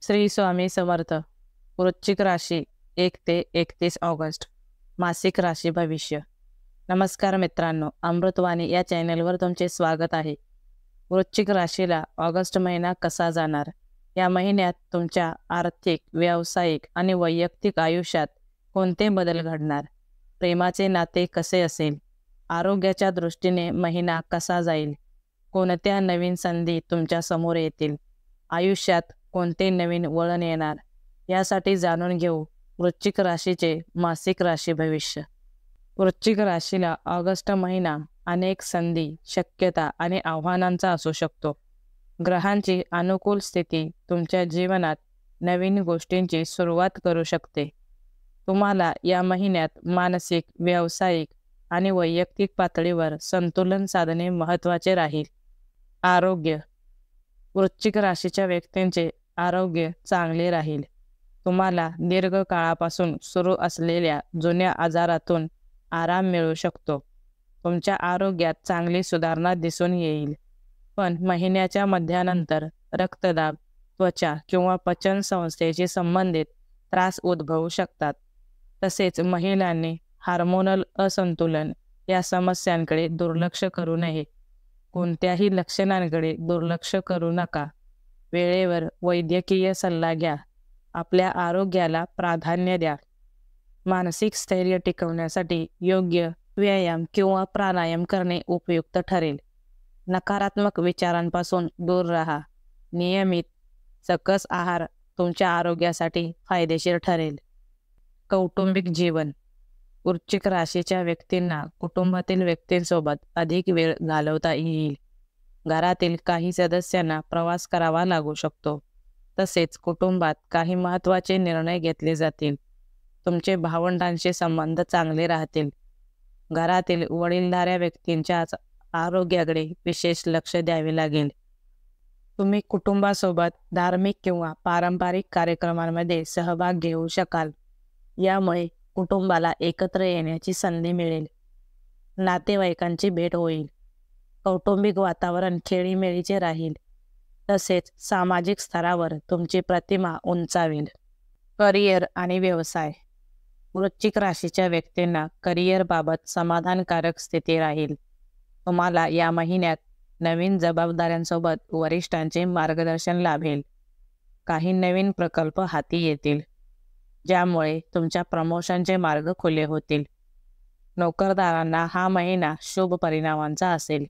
श्री स्वामी समर्थ. वृश्चिक राशी 1 ते 31 ऑगस्ट. मासिक राशी भविष्य. नमस्कार मित्रांनो, अमृतवाणी या चॅनलवर तुमचे स्वागत आहे. वृश्चिक राशीला ऑगस्ट महिना कसा जाणार? या महिन्यात तुमच्या आर्थिक, व्यावसायिक आणि वैयक्तिक आयुष्यात कोणते बदल घडणार? प्रेमाचे नाते कसे असेल? आरोग्याच्या दृष्टीने महिना कसा जाईल? कोणत्या नवीन संधी तुमच्या समोर येतील? आयुष्यात कोणते नवीन वळण येणार? यासाठी जाणून घेऊ वृश्चिक राशीचे मासिक राशी भविष्य. वृश्चिक राशीला ऑगस्ट महिना अनेक संधी, शक्यता आणि आव्हानांचा असू शकतो. ग्रहांची अनुकूल स्थिती तुमच्या जीवनात नवीन गोष्टींची सुरुवात करू शकते. तुम्हाला या महिन्यात मानसिक, व्यावसायिक आणि वैयक्तिक पातळीवर संतुलन साधणे महत्त्वाचे राहील. आरोग्य. वृश्चिक राशीच्या व्यक्तींचे आरोग्य चांगले राहील. तुम्हाला दीर्घकाळापासून सुरू असलेल्या जुन्या आजारातून आराम मिळू शकतो. तुमच्या आरोग्यात चांगली सुधारणा दिसून येईल. पण महिन्याच्या मध्यानंतर रक्तदाब, त्वचा किंवा पचन संस्थेशी संबंधित त्रास उद्भवू शकतात. तसेच महिलांनी हार्मोनल असंतुलन या समस्यांकडे दुर्लक्ष करू नये. कोणत्याही लक्षणांकडे दुर्लक्ष करू नका. वेळेवर वैद्यकीय सल्ला घ्या. आपल्या आरोग्याला प्राधान्य द्या. मानसिक स्थैर्य टिकवण्यासाठी योग्य व्यायाम किंवा प्राणायाम करणे उपयुक्त ठरेल. नकारात्मक विचारांपासून दूर राहा. नियमित सकस आहार तुमच्या आरोग्यासाठी फायदेशीर ठरेल. कौटुंबिक जीवन. वृश्चिक राशीच्या व्यक्तींना कुटुंबातील व्यक्तींसोबत अधिक वेळ घालवता येईल. घरातील काही सदस्यांना प्रवास करावा लागू शकतो. तसेच कुटुंबात काही महत्त्वाचे निर्णय घेतले जातील. तुमचे भावंडांशी संबंध चांगले राहतील. घरातील वडीलधाऱ्या व्यक्तींच्या आरोग्याकडे विशेष लक्ष द्यावे लागेल. तुम्ही कुटुंबासोबत धार्मिक किंवा पारंपरिक कार्यक्रमांमध्ये सहभाग घेऊ शकाल. यामुळे कुटुंबाला एकत्र येण्याची संधी मिळेल. नातेवाईकांची भेट होईल. कौटुंबिक वातावरण खेळीमेळीचे राहील. तसेच सामाजिक स्तरावर तुमची प्रतिमा उंचावेल. करिअर आणि व्यवसाय. वृश्चिक राशीच्या व्यक्तींना करिअरबाबत समाधानकारक स्थिती राहील. तुम्हाला या महिन्यात नवीन जबाबदाऱ्यांसोबत वरिष्ठांचे मार्गदर्शन लाभेल. काही नवीन प्रकल्प हाती येतील, ज्यामुळे तुमच्या प्रमोशनचे मार्ग खुले होतील. नोकरदारांना हा महिना शुभ परिणामांचा असेल.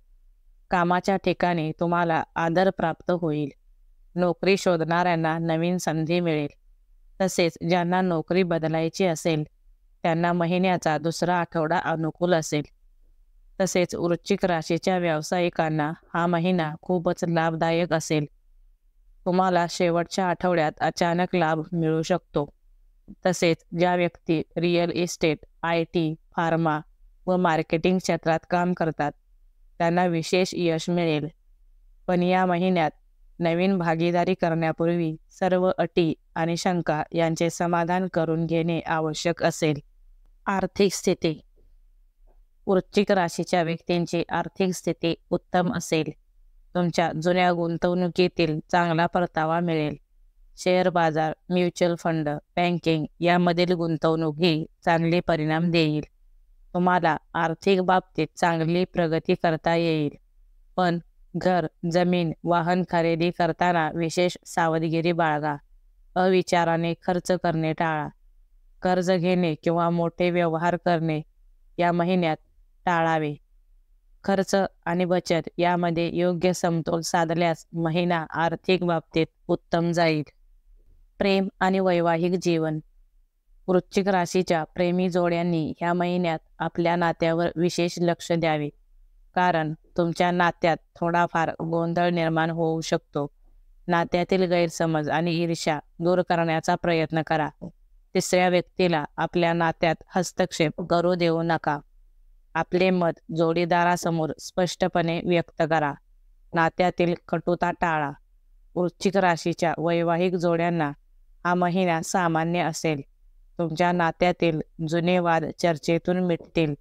कामाच्या ठिकाणी तुम्हाला आदर प्राप्त होईल. नोकरी शोधणाऱ्यांना नवीन संधी मिळेल. तसेच ज्यांना नोकरी बदलायची असेल त्यांना महिन्याचा दुसरा आठवडा अनुकूल असेल. तसेच वृश्चिक राशीच्या व्यावसायिकांना हा महिना खूपच लाभदायक असेल. तुम्हाला शेवटच्या आठवड्यात अचानक लाभ मिळू शकतो. तसेच ज्या व्यक्ती रिअल इस्टेट, IT, फार्मा व मार्केटिंग क्षेत्रात काम करतात त्यांना विशेष यश मिळेल. पण या महिन्यात नवीन भागीदारी करण्यापूर्वी सर्व अटी आणि शंका यांचे समाधान करून घेणे आवश्यक असेल. आर्थिक स्थिती. वृश्चिक राशीच्या व्यक्तींची आर्थिक स्थिती उत्तम असेल. तुमच्या जुन्या गुंतवणुकीतील चांगला परतावा मिळेल. शेअर बाजार, म्युच्युअल फंड, बँकिंग यामधील गुंतवणूक ही चांगले परिणाम देईल. तुम्हाला आर्थिक बाबतीत चांगली प्रगती करता येईल. पण घर, जमीन, वाहन खरेदी करताना विशेष सावधगिरी बाळगा. अविचाराने खर्च करणे टाळा. कर्ज घेणे किंवा मोठे व्यवहार करणे या महिन्यात टाळावे. खर्च आणि बचत यामध्ये योग्य समतोल साधल्यास महिना आर्थिक बाबतीत उत्तम जाईल. प्रेम आणि वैवाहिक जीवन. वृश्चिक राशीच्या प्रेमी जोड्यांनी ह्या महिन्यात आपल्या नात्यावर विशेष लक्ष द्यावे. कारण तुमच्या नात्यात थोडाफार गोंधळ निर्माण होऊ शकतो. नात्यातील गैरसमज आणि ईर्ष्या दूर करण्याचा प्रयत्न करा. तिसऱ्या व्यक्तीला आपल्या नात्यात हस्तक्षेप करू देऊ नका. आपले मत जोडीदारासमोर स्पष्टपणे व्यक्त करा. नात्यातील कटुता टाळा. वृश्चिक राशीच्या वैवाहिक जोड्यांना हा महिना सामान्य असेल. तुमच्या नात्यातील जुने वाद चर्चेतून मिटतील.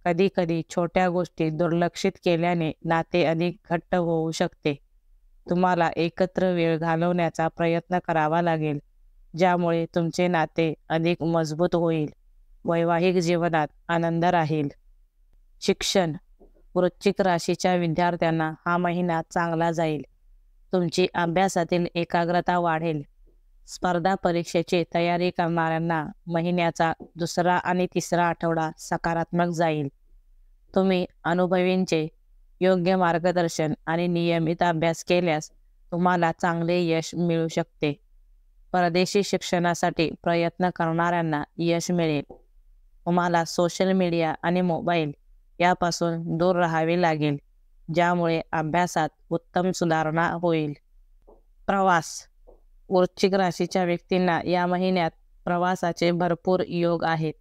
कधीकधी छोट्या गोष्टी दुर्लक्षित केल्याने नाते अधिक घट्ट होऊ शकते. तुम्हाला एकत्र वेळ घालवण्याचा प्रयत्न करावा लागेल, ज्यामुळे तुमचे नाते अधिक मजबूत होईल. वैवाहिक जीवनात आनंद राहील. शिक्षण. वृश्चिक राशीच्या विद्यार्थ्यांना हा महिना चांगला जाईल. तुमची अभ्यासातील एकाग्रता वाढेल. स्पर्धा परीक्षेची तयारी करणाऱ्यांना महिन्याचा दुसरा आणि तिसरा आठवडा सकारात्मक जाईल. तुम्ही अनुभवींचे योग्य मार्गदर्शन आणि नियमित अभ्यास केल्यास तुम्हाला चांगले यश मिळू शकते. परदेशी शिक्षणासाठी प्रयत्न करणाऱ्यांना यश मिळेल. तुम्हाला सोशल मीडिया आणि मोबाईल यापासून दूर राहावे लागेल, ज्यामुळे अभ्यासात उत्तम सुधारणा होईल. प्रवास. वृश्चिक राशीच्या व्यक्तींना या महिन्यात प्रवासाचे भरपूर योग आहेत.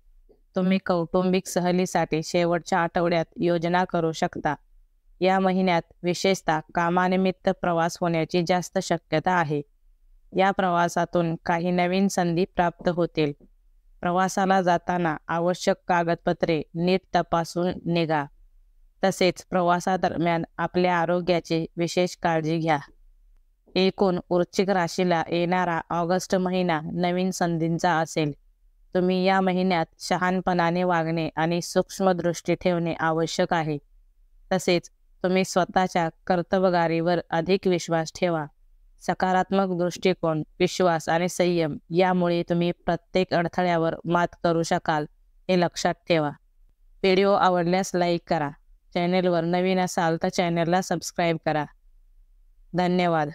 तुम्ही कौटुंबिक सहलीसाठी शेवटच्या आठवड्यात योजना करू शकता. या महिन्यात विशेषतः कामानिमित्त प्रवास होण्याची जास्त शक्यता आहे. या प्रवासातून काही नवीन संधी प्राप्त होतील. प्रवासाला जाताना आवश्यक कागदपत्रे नीट तपासून निघा. तसेच प्रवासादरम्यान आपल्या आरोग्याची विशेष काळजी घ्या. एकूण वृश्चिक राशीला येणारा ऑगस्ट महिना नवीन संधींचा असेल. तुम्ही या महिन्यात शहाणपणाने वागणे आणि सूक्ष्मदृष्टी ठेवणे आवश्यक आहे. तसेच तुम्ही स्वतःच्या कर्तबगारीवर अधिक विश्वास ठेवा. सकारात्मक दृष्टिकोन, विश्वास आणि संयम यामुळे तुम्ही प्रत्येक अडथळ्यावर मात करू शकाल, हे लक्षात ठेवा. व्हिडिओ आवडल्यास लाईक करा. चॅनेलवर नवीन असाल तर चॅनेलला सबस्क्राईब करा. धन्यवाद.